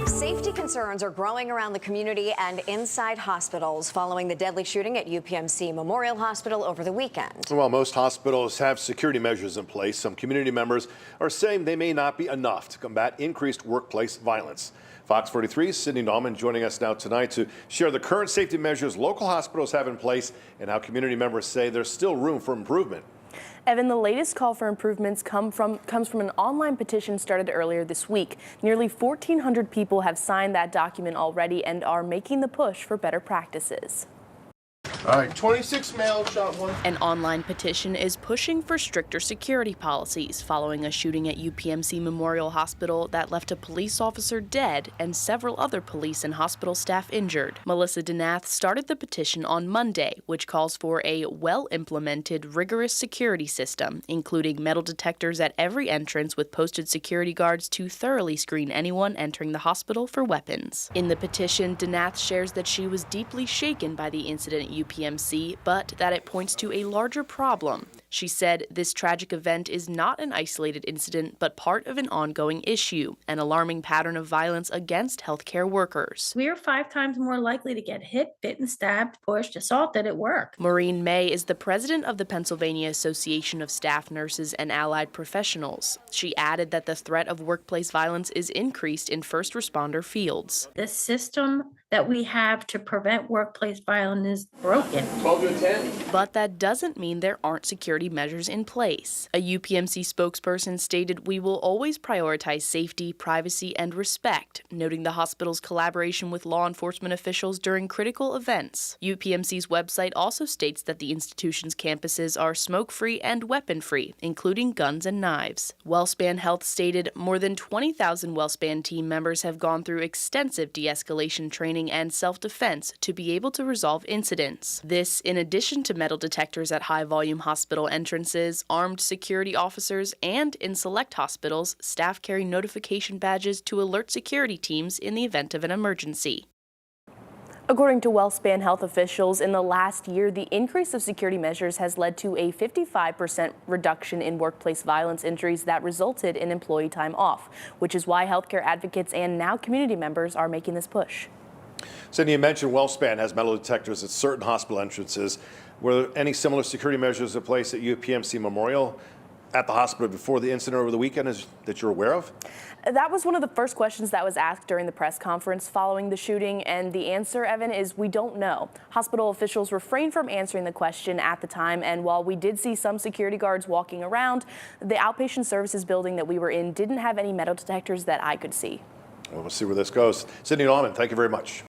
Safety concerns are growing around the community and inside hospitals following the deadly shooting at UPMC Memorial Hospital over the weekend. While most hospitals have security measures in place, some community members are saying they may not be enough to combat increased workplace violence. Fox 43's Sydney Nauman joining us now tonight to share the current safety measures local hospitals have in place and how community members say there's still room for improvement. Evan, the latest call for improvements comes from an online petition started earlier this week. Nearly 1,400 people have signed that document already and are making the push for better practices. All right, 26 male, shot one. An online petition is pushing for stricter security policies following a shooting at UPMC Memorial Hospital that left a police officer dead and several other police and hospital staff injured. Melissa Denath started the petition on Monday, which calls for a well-implemented, rigorous security system, including metal detectors at every entrance with posted security guards to thoroughly screen anyone entering the hospital for weapons. In the petition, Denath shares that she was deeply shaken by the incident at UPMC, but that it points to a larger problem. She said this tragic event is not an isolated incident, but part of an ongoing issue, an alarming pattern of violence against healthcare workers. We are 5 times more likely to get hit, bitten, stabbed, pushed, assaulted at work. Maureen May is the president of the Pennsylvania Association of Staff Nurses and Allied Professionals. She added that the threat of workplace violence is increased in first responder fields. The system that we have to prevent workplace violence is broken. 12 to 10. But that doesn't mean there aren't security measures in place. A UPMC spokesperson stated, "We will always prioritize safety, privacy, and respect," noting the hospital's collaboration with law enforcement officials during critical events. UPMC's website also states that the institution's campuses are smoke-free and weapon-free, including guns and knives. WellSpan Health stated more than 20,000 WellSpan team members have gone through extensive de-escalation training and self-defense to be able to resolve incidents. This, in addition to metal detectors at high-volume hospital entrances, armed security officers, and in select hospitals, staff carry notification badges to alert security teams in the event of an emergency. According to WellSpan Health officials, in the last year, the increase of security measures has led to a 55% reduction in workplace violence injuries that resulted in employee time off, which is why healthcare advocates and now community members are making this push. Sydney, you mentioned WellSpan has metal detectors at certain hospital entrances. Were there any similar security measures in place at UPMC Memorial at the hospital before the incident over the weekend that you're aware of? That was one of the first questions that was asked during the press conference following the shooting, and the answer, Evan, is we don't know. Hospital officials refrained from answering the question at the time, and while we did see some security guards walking around, the outpatient services building that we were in didn't have any metal detectors that I could see. Well, we'll see where this goes. Sydney Nauman, thank you very much.